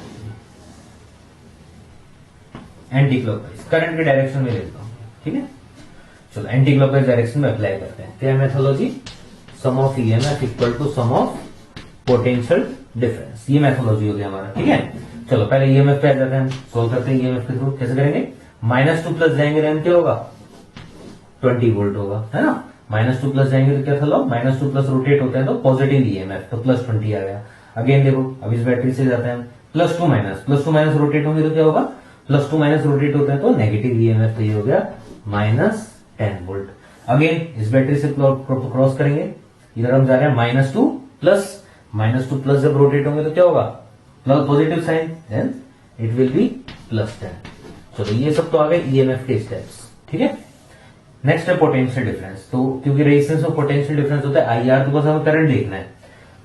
एंटी क्लॉकवाइज, करंट के डायरेक्शन में लेता हूं। ठीक है, चलो एंटी क्लॉकवाइज डायरेक्शन में अप्लाई करते हैं। क्या methodology? Sum of EMF equal to sum of potential difference, ये मेथोलॉजी हो गया हमारा। ठीक है, चलो पहले ईएमएफ पे आ जाते हैं, सोल्व करते हैं ईएमएफ के थ्रू। कैसे करेंगे? -2 प्लस जाएंगे रैम क्या होगा? 20 वोल्ट होगा, है ना। -2 प्लस जाएंगे तो क्या था लॉ? -2 प्लस रोटेट होता है तो पॉजिटिव ईएमएफ, तो +20 आ गया। अगेन देखो, अब इस बैटरी से जाते हैं +2 माइनस रोटेट होंगे तो क्या होगा? +2 माइनस रोटेट होता है तो नेगेटिव ईएमएफ, तो ये हो गया -10 वोल्ट। अगेन इस बैटरी से क्रॉस करेंगे, इधर हम जा रहे हैं -2 प्लस जब रोटेट होंगे तो क्या होगा? Positive sign, then it will be +10। चलो ये सब तो आ गए ईएमएफ के स्टेप्स। ठीक है, नेक्स्ट है पोटेंशियल डिफरेंस। तो क्योंकि रेजिस्टेंस और पोटेंशियल डिफरेंस होता है आईआर, तो बस हमें करंट देखना है।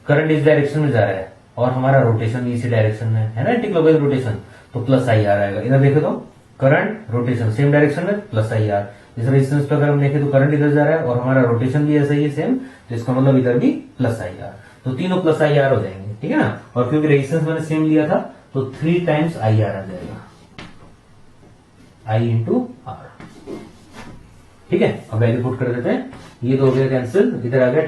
करंट इस डायरेक्शन में जा रहा है और हमारा रोटेशन भी इसी डायरेक्शन में है ना, एंटी क्लॉकवाइज रोटेशन, तो प्लस आईआर आएगा। इधर देखे तो करंट रोटेशन सेम डायरेक्शन में प्लस आईआर। इस रेजिस्टेंस पर अगर हम देखें तो करंट इधर जा रहा है और हमारा रोटेशन भी ऐसा ही है सेम, तो इसका मतलब इधर भी प्लस आईआर, तो तीनों प्लस आईआर हो जाएंगे। ठीक है ना, और क्योंकि रेजिस्टेंस मैंने सेम लिया था तो 3 टाइम्स आईआर आ जाएगा, आई इंटू आर। ठीक है, अब वैल्यू पुट कर देते हैं, ये तो हो गया कैंसिल, इधर आ गया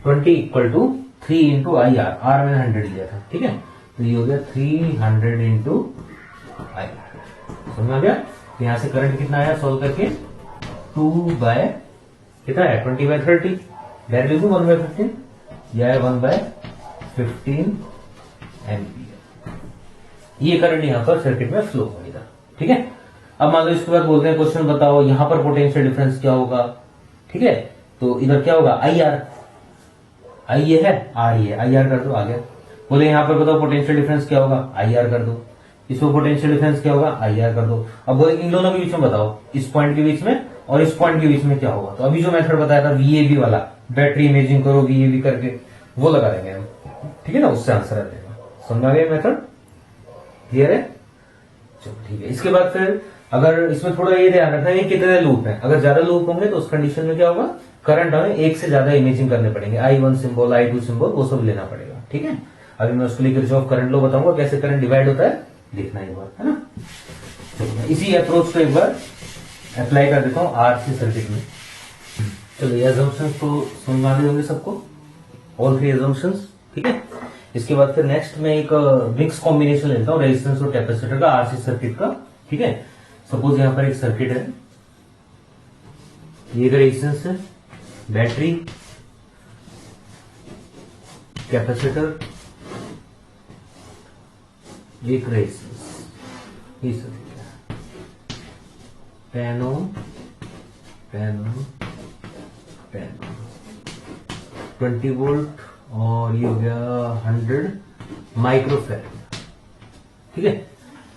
20 equal to 3 into I R, R मैंने 100 लिया था। ठीक है, तो ये हो गया 300 इंटू आई आर। समझ आ गया? तो यहां से करंट कितना आया सॉल्व करके? 2 बाय कितना है? 20 बाय 30, डायरेक्ट लिखूं 1 बाय 15, यह है 1 बाय 15 एम्पियर। ये करंट यहां पर सर्किट में फ्लो होगा। ठीक है, अब मान लो इसके बाद बोलते हैं क्वेश्चन बताओ यहां पर पोटेंशियल डिफरेंस क्या होगा। ठीक है, तो इधर क्या होगा? आई आर, आई ये है, आर ये, आई आर कर दो, आ गया। बोले यहां पर बताओ पोटेंशियल डिफरेंस क्या होगा? आई आर कर दो। इसको पोटेंशियल डिफरेंस क्या होगा? आई आर कर दो। अब बोले इन दोनों के बीच में बताओ, इस पॉइंट के बीच में और इस पॉइंट के बीच में क्या होगा? तो अभी जो मेथड बताया था वीएबी वाला, बैटरी इमेजिंग करो वीएबी करके, वो लगा देंगे हम। ठीक है ना, उससे आंसर आ जाएगा। समझ आ गया मेथड? क्लियर है? चलो ठीक है, इसके बाद फिर अगर इसमें थोड़ा ये ध्यान रखना है कितने लूप है। अगर ज्यादा लूप होंगे तो उस कंडीशन में क्या होगा? करंट हमें एक से ज्यादा इमेजिंग करने पड़ेंगे, I1 सिंबल, I2 सिंबल, वो सब लेना पड़ेगा। ठीक है, अभी मैं उसके लिए किरचॉफ करंट लॉ बताऊंगा, कैसे करंट डिवाइड होता है देखना एक बार, है ना। चलो मैं इसी अप्रोच को एक बार अप्लाई कर देता हूँ आरसी सर्किट में। चलो ये अजम्पशंस तो समझ आ गए होंगे सबको, ऑल 3 अजम्पशंस। ठीक है, इसके बाद फिर नेक्स्ट में एक मिक्स कॉम्बिनेशन लेता हूँ रेजिस्टेंस और कैपेसिटर का आरसी सर्किट का। ठीक है, सपोज यहां पर एक सर्किट है, ये रेजिस्टेंस है, बैटरी, कैपेसिटर, एक रेजिस्टेंस, ये सर्किट है 10 ओम 20 वोल्ट और ये हो गया 100 माइक्रोफैराड। ठीक है,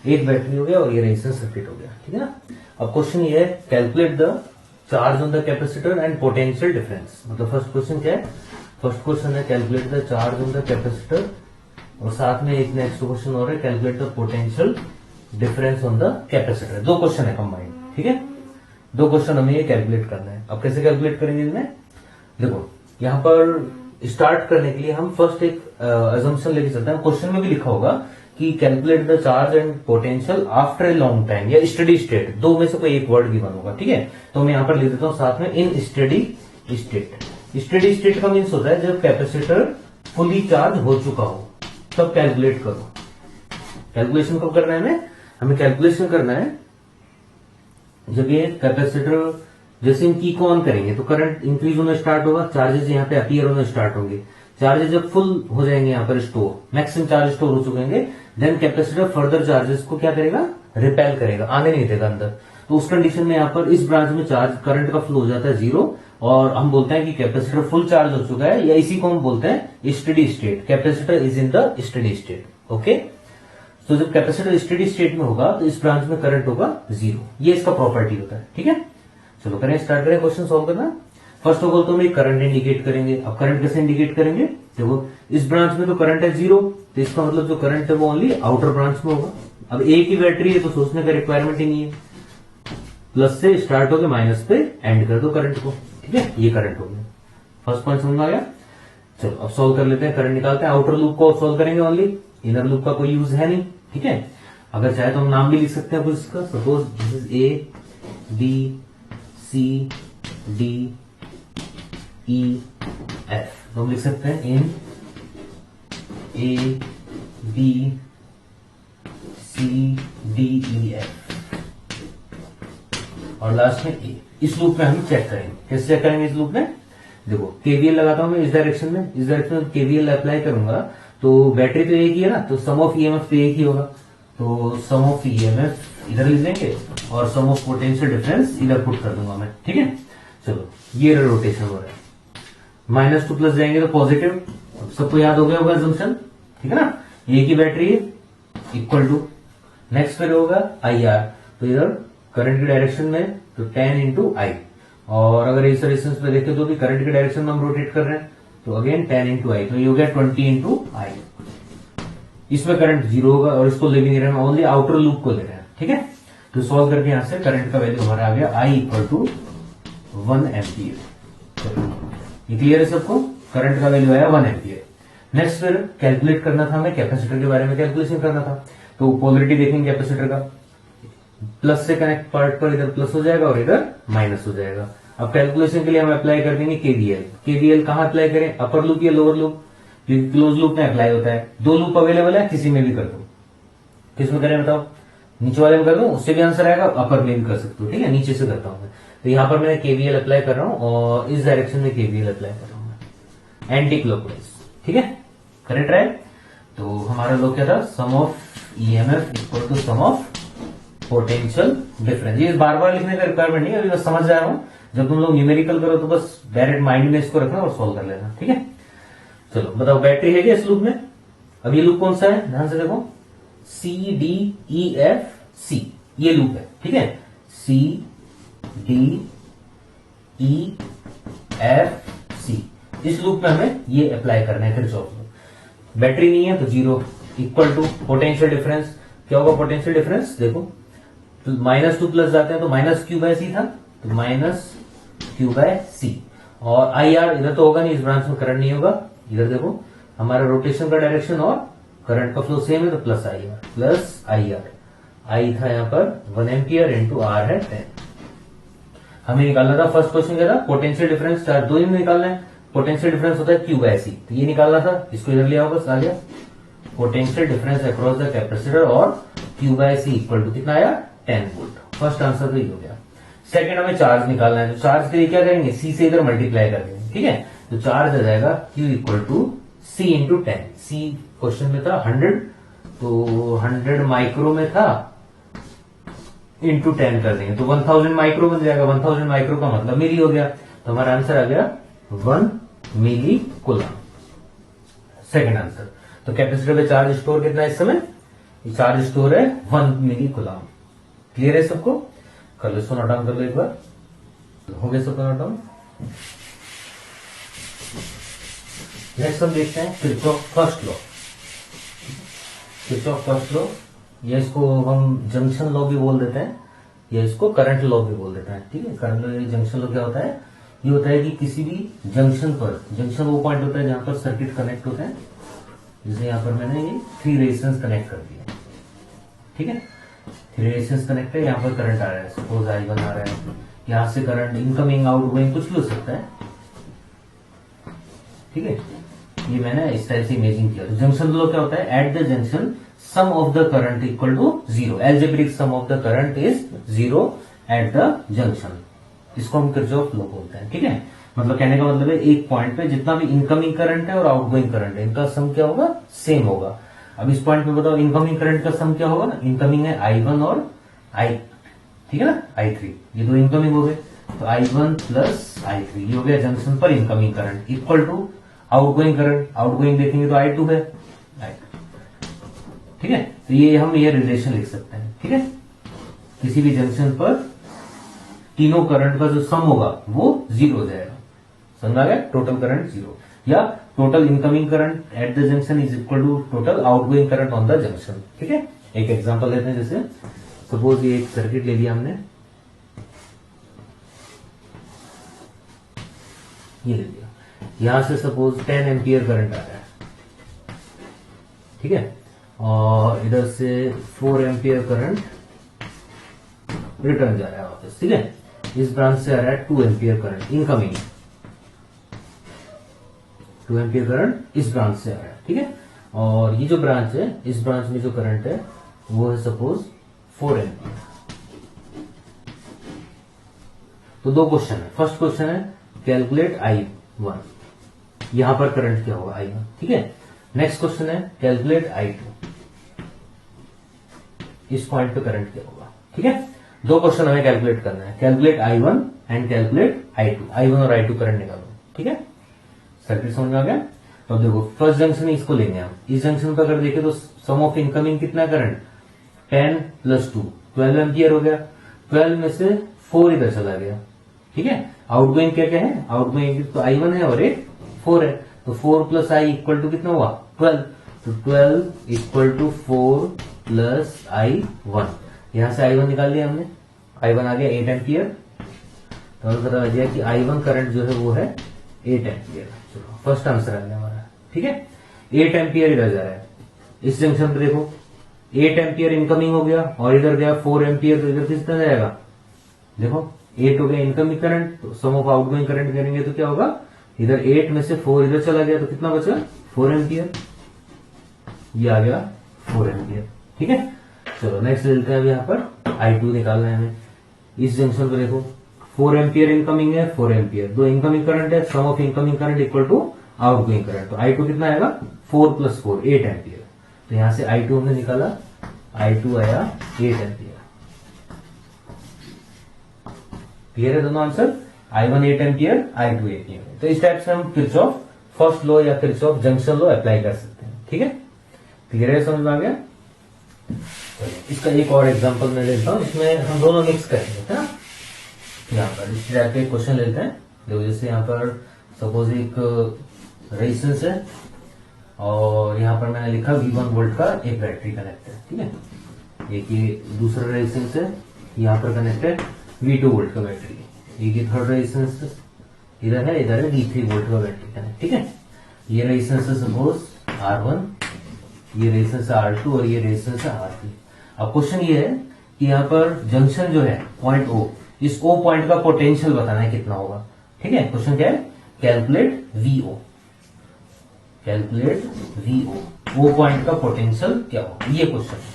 एक बैटरी हो गया और ये रेजिस्टेंस सर्किट हो गया। ठीक है ना, अब क्वेश्चन ये है calculate the charge on the capacitor and potential difference. मतलब फर्स्ट क्वेश्चन क्या है? फर्स्ट क्वेश्चन है calculate the charge on the capacitor, और साथ में एक नेक्स्ट क्वेश्चन और है calculate the potential difference on the capacitor. 2 question है कंबाइंड। ठीक है, 2 क्वेश्चन हमें ये कैलकुलेट करना है। अब कैसे कैलकुलेट करेंगे इनमें? देखो यहां पर स्टार्ट करने के लिए हम फर्स्ट एक अजम्पशन लेके चलते हैं। क्वेश्चन में भी लिखा होगा कि calculate the charge and potential after a long time या स्टडी स्टेट, 2 में से कोई एक वर्ड गिवन होगा। ठीक है, तो मैं यहां पर लिख देता हूं साथ में in steady state. Steady state का मीन्स होता है जब कैपेसिटर फुली चार्ज हो चुका हो तब कैलकुलेट करो। कैलकुलेशन कब करना है? हमें कैलकुलेशन करना है जब ये कैपेसिटर जैसे हम की को ऑन करेंगे तो करंट इंक्रीज होना स्टार्ट होगा, चार्जेस यहाँ पे अपीयर होना स्टार्ट होंगे। चार्जेस जब फुल हो जाएंगे यहाँ पर स्टोर, मैक्सिमम चार्ज स्टोर हो चुके होंगे, देन कैपेसिटर फर्दर चार्जेस को क्या करेगा? रिपेल करेगा, आने नहीं देगा अंदर। तो उस कंडीशन में यहाँ पर इस ब्रांच में चार्ज करंट का फ्लो हो जाता है 0 और हम बोलते हैं कि कैपेसिटर फुल चार्ज हो चुका है, या इसी को हम बोलते हैं steady state. Capacitor is in the steady state. Okay, तो जब कैपेसिटर स्टडी स्टेट में होगा तो इस ब्रांच में करंट होगा 0, ये इसका प्रॉपर्टी होता है। ठीक है, चलो करें, स्टार्ट करें क्वेश्चन सॉल्व करना। फर्स्ट ऑफ ऑल तो हम करंट इंडिकेट करेंगे। अब करंट कैसे इंडिकेट करेंगे? देखो इस ब्रांच में तो करंट है 0, तो इसका मतलब जो करंट है वो ओनली आउटर ब्रांच में होगा। अब ए की बैटरी है तो सोचने का रिक्वायरमेंट ही नहीं है, प्लस से स्टार्ट होकर माइनस पे एंड कर दो करंट को, ठीक है, ये करंट हो गया। फर्स्ट पॉइंट समझ में आ गया। चलो अब सॉल्व कर लेते हैं, करंट निकालते हैं। आउटर लूप को सॉल्व करेंगे ओनली, इनर लूप का कोई यूज है नहीं, ठीक है। अगर चाहे तो हम नाम भी लिख सकते हैं कुछ इसका, suppose this is A B C D E F, तो हम लिख सकते हैं in A B C D E F और लास्ट में ए। इस लूप में हम चेक करेंगे, कैसे चेक करेंगे इस लूप में, देखो केवीएल लगाता हूं मैं इस डायरेक्शन में, इस डायरेक्शन में केवीएल अप्लाई करूंगा तो बैटरी तो एक ही है ना, तो सम ऑफ ईएमएफ तो एक ही होगा, तो सम ऑफ ईएमएफ इधर लिख देंगे और सम ऑफ पोटेंशियल डिफरेंस इधर पुट कर दूंगा मैं, ठीक है। चलो ये रोटेशन हो रहा है, -2 प्लस जाएंगे तो पॉजिटिव, सबको याद हो गया होगा assumption, ठीक है ना। ए की बैटरी इक्वल टू, नेक्स्ट फिर होगा आई आर, तो इधर करंट की डायरेक्शन में तो 10 इंटू आई, और अगर इस रेजिस्टेंस पे देखें तो भी करंट की डायरेक्शन में हम रोटेट कर रहे हैं, तो अगेन 10 इंटू आई, तो ये हो गया 20 इंटू आई। इसमें करंट 0 होगा और इसको ले भी नहीं रहे हैं, ओनली आउटर लूप को ले रहे हैं, ठीक है। तो सॉल्व करके यहां से करंट का वैल्यू हमारा आ गया आई इक्वल टू 1 एम्पियर। ये क्लियर है सबको, करंट का वैल्यू आया 1 एम्पियर। नेक्स्ट फिर कैलकुलेट करना था हमें, कैपेसिटर के बारे में कैलकुलेशन करना था, तो पोलरिटी देखेंगे कैपेसिटर का, प्लस से कनेक्ट पार्ट पर इधर प्लस हो जाएगा और इधर माइनस हो जाएगा। अब कैलकुलेशन के लिए हम अप्लाई कर देंगे केवीएल। केवीएल कहां अप्लाई करें, अपर लूप या लोअर लूप, क्योंकि क्लोज लूप में अप्लाई होता है। 2 लूप अवेलेबल है, किसी में भी कर दो, किस में करें बताओ, नीचे वाले में कर दूं उससे भी आंसर आएगा, अपर में भी कर सकते हो, ठीक है। नीचे से करता हूं मैं, तो यहां पर मैंने केवीएल अप्लाई कर रहा हूं और इस डायरेक्शन में केवीएल अप्लाई कर रहा हूं मैं, एंटी क्लॉकवाइज, ठीक है। करेक्ट है। तो हमारा लोग क्या था, sum of EMF equal to sum of potential difference. ये बार बार लिखने का रिक्वायरमेंट नहीं है, अभी बस समझ जा रहा हूं, जब तुम लोग न्यूमेरिकल करो तो बस डायरेक्ट माइंड में इसको रखना और सॉल्व कर लेना, ठीक है। चलो बताओ बैटरी है क्या इस लूप में, अब ये लूप कौन सा है, ध्यान से देखो, सी डी ई एफ सी, ये लूप है, ठीक है। सी डी ई एफ सी, इस लूप में हमें ये अप्लाई करना है किरचॉफ लॉ। बैटरी नहीं है तो 0 इक्वल टू पोटेंशियल डिफरेंस, क्या होगा पोटेंशियल डिफरेंस, देखो तो -2 प्लस जाते हैं तो माइनस क्यू बाय सी था, तो माइनस क्यू बाय सी, और आई आर इधर तो होगा नहीं, इस ब्रांच में करंट नहीं होगा, इधर देखो हमारा रोटेशन का डायरेक्शन और करंट का फ्लो सेम है, तो प्लस आई आर, आई था यहाँ पर 1 एम्पियर इंटू आर है 10। हमें निकालना था, फर्स्ट क्वेश्चन क्या था, पोटेंशियल डिफरेंस चार्ज, दो ही में निकालना है, पोटेंशियल डिफरेंस होता है क्यू बाय सी, तो ये निकालना था, इसको इधर लिया बस आ गया, potential difference across the capacitor और Q by C equal to कितना आया 10 वोल्ट। फर्स्ट आंसर तो ये हो गया। सेकंड हमें चार्ज निकालना है, तो चार्ज के लिए क्या करेंगे, सी से इधर मल्टीप्लाई कर देंगे, ठीक है। तो चार्ज आ जाएगा Q equal to C into 10, C question में था 100, तो 100 माइक्रो में था, इंटू 10 कर देंगे तो 1000 माइक्रो बन जाएगा, 1000 माइक्रो का मतलब मिली हो गया, तो हमारा आंसर आ गया 1 मिली कूलम। सेकंड आंसर, तो कैपेसिटर पे चार्ज स्टोर कितना है इस समय, चार्ज स्टोर है 1 मिली कूलम। क्लियर है सबको, कर लो, इसको नोट डाउन कर लो एक बार, हो गया सबको नोट डाउन। नेक्स्ट हम देखते हैं Kirchhoff first law, Kirchhoff first law, या इसको हम जंक्शन लॉ भी बोल देते हैं, या इसको करंट लॉ भी बोल देते हैं, ठीक है। करंट लॉ, जंक्शन लॉ क्या होता है, ये होता है कि किसी भी जंक्शन पर, जंक्शन वो पॉइंट होता है जहां पर सर्किट कनेक्ट होते हैं, जैसे यहां पर मैंने ये 3 रेजिस्टेंस कनेक्ट कर दिया, ठीक है, 3 रेजिस्टेंस कनेक्ट है, यहाँ पर करंट आ रहा है, सपोज I1 आ रहा है, यहां से करंट इनकमिंग आउटगोइंग कुछ भी हो सकता है, ठीक है। ये मैंने इस टाइप से इमेजिन किया। तो जंक्शन लॉ क्या होता है, at the junction sum of the current equal to 0, algebraic sum of the current is 0 at the junction, इसको हम किरचॉफ लॉ बोलते हैं, ठीक है। मतलब कहने का मतलब है एक पॉइंट पे जितना भी इनकमिंग करंट है और आउटगोइंग करंट है, इनका सम क्या होगा, सेम होगा। अब इस पॉइंट पे बताओ इनकमिंग करंट का सम क्या होगा, इनकमिंग है I1 और I, ठीक है ना, I3, ये दो इनकमिंग हो गए, तो I1 प्लस I3 ये हो गया जंक्शन पर incoming current, equal to outgoing current, outgoing देखेंगे तो I2 है, ठीक है। तो ये हम ये रिलेशन लिख सकते हैं, ठीक है। किसी भी जंक्शन पर तीनों करंट का जो सम होगा वो 0 हो जाएगा, समझ आ गया, टोटल करंट 0, या total incoming current at the junction is equal to total outgoing current on the junction, ठीक है। एक एग्जांपल लेते हैं, जैसे सपोज ये एक सर्किट ले लिया हमने, ये ले लिया, यहां से सपोज 10 एम्पियर करंट आ रहा है, ठीक है, और इधर से 4 एम्पियर करंट रिटर्न जा रहा है वापस, ठीक है। इस ब्रांच से आ रहा है 2 ampere current incoming, 2 ampere current इस ब्रांच से आ रहा है, ठीक है। और ये जो ब्रांच है, इस ब्रांच में जो करंट है वो है सपोज 4 एम्पियर। तो दो क्वेश्चन है। फर्स्ट क्वेश्चन है कैलकुलेट I1, यहां पर करंट क्या होगा I1, ठीक है। नेक्स्ट क्वेश्चन है कैलकुलेट I2, इस पॉइंट पे करंट क्या होगा, ठीक है। दो क्वेश्चन हमें कैलकुलेट करना है, calculate I1 and calculate I2, I1 और I2 करंट निकालो, ठीक है। सर्किट समझ में आ गया। तो देखो फर्स्ट जंक्शन इसको लेंगे हम, इस जंक्शन पर अगर देखें तो सम ऑफ इनकमिंग कितना करंट 10 + 2 12 एम्पियर हो गया, 12 में से 4 इधर चला गया, ठीक है। आउटगोइंग क्या क्या है, आउटगोइंग तो I1 है और एक 4 है, तो 4 + I = कितना हुआ 12, तो 12 = 4 + I1, यहां से I1 निकाल लिया हमने, I1 आ गया 8 एम्पियर, तो हमें पता लग गया कि I1 करंट जो है वो है 8 एम्पियर। चलो फर्स्ट आंसर आ गया हमारा, ठीक है। 8 एम्पियर इधर जा रहा है, इस जंक्शन पे देखो 8 एम्पियर इनकमिंग हो गया और इधर गया 4 एम्पियर, तो इधर कितना जाएगा, देखो 8 हो गया इनकमिंग करंट, तो सम ऑफ आउटगोइंग करंट करेंगे तो क्या होगा, इधर 8 में से 4 इधर चला गया, तो कितना बचा 4 एम्पियर, ये आ गया 4 एम्पियर, ठीक है। चलो नेक्स्ट लेते हैं, अब यहाँ पर I2 निकालना है हमें। इस जंक्शन पे देखो 4 एम्पियर इनकमिंग है, 4 एम्पियर, दो इनकमिंग करंट है, sum of incoming current equal to outgoing current, तो I2 कितना आएगा 4 + 4 8 एम्पियर, तो यहां से I2 हमने निकाला, I2 आया 8 एम्पियर। क्लियर है दोनों answer, I1 8 ampere, I2 8 ampere. तो इस टाइप से हम किरचॉफ फर्स्ट लॉ या किरचॉफ जंक्शन लॉ अप्लाई कर सकते हैं, ठीक है। क्लियर है, समझ में आ गया। इसका एक और एग्जांपल मैं लेता हूं, इसमें हम दोनों मिक्स करेंगे, है ना। यहाँ पर इस टाइप के क्वेश्चन लेते हैं, देखो जैसे यहाँ पर सपोज एक रेजिस्टेंस है और यहाँ पर मैंने लिखा V1 वोल्ट का एक बैटरी कनेक्ट है, ठीक है। एक ये दूसरा रेजिस्टेंस है, यहाँ पर कनेक्टेड V2 वोल्ट का बैटरी, एक ये थर्ड रेजिस्टेंस इधर है V3 वोल्ट का बैटरी कनेक्ट, ठीक है। ये रेजिस्टेंस है सपोज R1, ये रेजिस्टेंस है R2 और ये रेजिस्टेंस है R3। अब क्वेश्चन ये है कि यहाँ पर जंक्शन जो है पॉइंट O, इस O पॉइंट का पोटेंशियल बताना है कितना होगा, ठीक है। क्वेश्चन क्या है, calculate VO, calculate VO, O point का पोटेंशियल क्या होगा, ये क्वेश्चन है,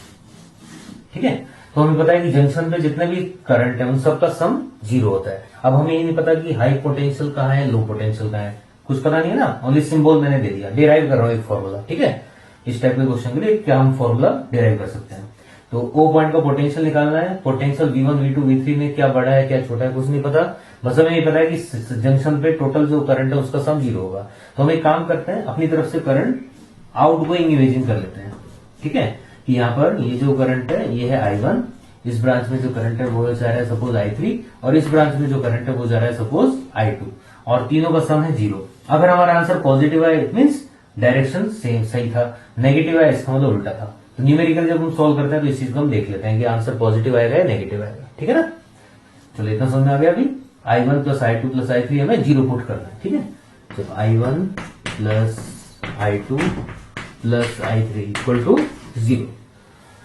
ठीक है। तो हमें पता है कि जंक्शन पे जितने भी करंट है उन सबका सम 0 होता है। अब हमें ये नहीं पता कि हाई पोटेंशियल कहाँ है, लो पोटेंशियल कहाँ है, कुछ पता नहीं है ना, ओनली सिंबल मैंने दे दिया, डिराइव कर रहा हूं एक फॉर्मूला, ठीक है। इस टाइप के क्वेश्चन के लिए क्या हम फॉर्मूला डिराइव कर सकते हैं। तो O पॉइंट का पोटेंशियल निकालना है, पोटेंशियल V1 V2 V3 में क्या बड़ा है क्या छोटा है कुछ नहीं पता, बस हमें ये पता है कि जंक्शन पे टोटल जो करंट है उसका सम 0 होगा। तो हम एक काम करते हैं, अपनी तरफ से करंट आउटगोइंग इमेजिन कर लेते हैं, ठीक है। कि यहाँ पर ये जो करंट है ये है I1, इस ब्रांच में जो करंट है वो जा रहा है सपोज I3, और इस ब्रांच में जो करंट है वो जा रहा है सपोज I2, और तीनों का सम है 0। अगर हमारा आंसर पॉजिटिव है इट मीन्स डायरेक्शन सेम सही था, नेगेटिव है इसका मतलब उल्टा था। तो न्यूमेरिकल जब हम सॉल्व करते हैं तो इस चीज को हम देख लेते हैं कि आंसर पॉजिटिव आएगा या नेगेटिव आएगा, ठीक है ना। चलो इतना समझ में आ गया। अभी I1 + I2 + I3 हमें 0 पुट करना है, ठीक है। तो I1 + I2 + I3 = 0।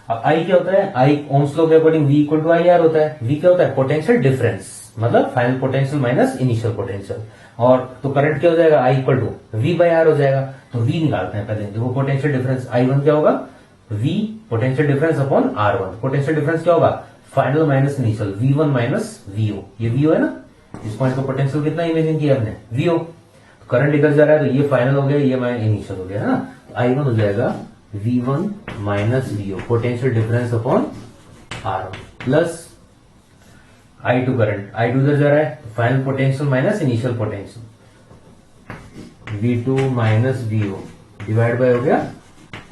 अब I क्या होता है, I ओम्स लॉ के अकॉर्डिंग V = IR होता है। V क्या होता है, पोटेंशियल डिफरेंस, मतलब final potential minus initial potential, और तो करंट क्या हो जाएगा I = V/R हो जाएगा। तो V निकालते हैं पहले, देखो पोटेंशियल डिफरेंस I1 क्या होगा, V potential difference upon R1, potential difference क्या होगा, final minus initial, V1 - VO, ये VO है ना। इस पॉइंट का पोटेंशियल कितना इमेजिन किया हमने, VO। करंट इधर जा रहा है तो ये फाइनल हो गया, ये इनिशियल हो गया, है ना। तो I1 हो जाएगा V1 - VO, potential difference upon R1, plus I2 current, I2 इधर जा रहा है तो final potential minus initial potential, V2 - VO divide by हो गया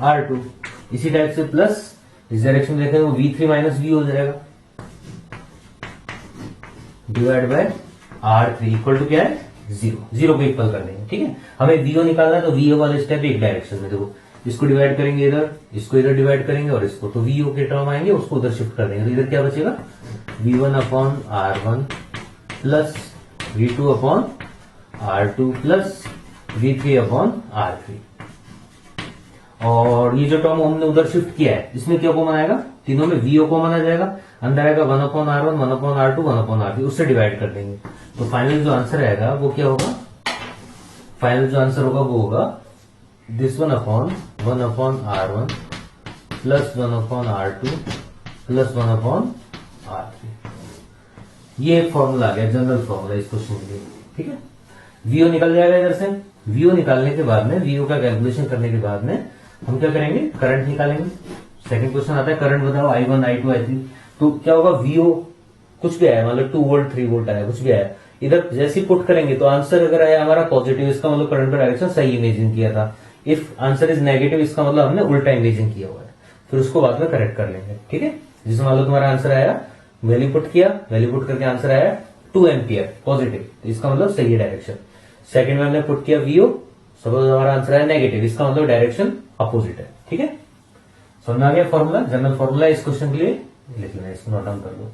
R2। इसी टाइप से प्लस इस डायरेक्शन में देखें तो V3 - V हो जाएगा, divide by R3 equal to क्या है 0, 0 को इक्वल कर देंगे, ठीक है। हमें VO निकालना है तो VO वाले स्टेप एक डायरेक्शन में, देखो इसको डिवाइड करेंगे इधर, इसको इधर डिवाइड करेंगे और इसको, तो वीओ के टर्म आएंगे, उसको उधर शिफ्ट कर देंगे, तो इधर क्या बचेगा V1/R1 plus V2/R2 plus V3/R3। और ये जो टर्म हमने उधर शिफ्ट किया है इसमें क्या कॉमन आएगा, तीनों में वीओ कॉमन आ जाएगा, अंदर आएगा 1/R1 1/R2 1/R3, उससे डिवाइड कर देंगे। तो फाइनल जो आंसर आएगा वो क्या होगा, फाइनल जो आंसर होगा वो होगा this 1/1/R1 plus 1/R2 plus 1/R3। ये एक फॉर्मूला आ गया, जनरल फॉर्मूला इस क्वेश्चन के लिए, ठीक है। वीओ निकल जाएगा इधर से, वीओ निकालने के बाद में, वीओ का कैलकुलेशन करने के बाद में हम क्या करेंगे, करंट निकालेंगे। सेकंड क्वेश्चन आता है करंट बताओ I1 I2 I3, तो क्या होगा वीओ कुछ भी आया, मतलब 2 वोल्ट 3 वोल्ट आया, कुछ भी आया, इधर जैसे ही पुट करेंगे तो आंसर अगर आया हमारा पॉजिटिव, इसका मतलब करंट का डायरेक्शन सही इमेजिन किया था। इफ आंसर इज नेगेटिव, इसका मतलब हमने उल्टा इमेजिन किया हुआ है, फिर उसको बाद में करेक्ट कर लेंगे, ठीक है। जिसमें मान लो तुम्हारा आंसर आया, वैल्यू पुट किया, वैल्यू पुट करके आंसर आया 2 एम्पियर पॉजिटिव, तो इसका मतलब सही है डायरेक्शन। सेकंड में हमने पुट किया वीओ, सपोज हमारा आंसर आया नेगेटिव, इसका मतलब डायरेक्शन अपोजिट है, ठीक है। समझ में आ गया फॉर्मूला, जनरल फॉर्मूला इस क्वेश्चन के लिए लिख लेना, इसको नोट डाउन कर लो।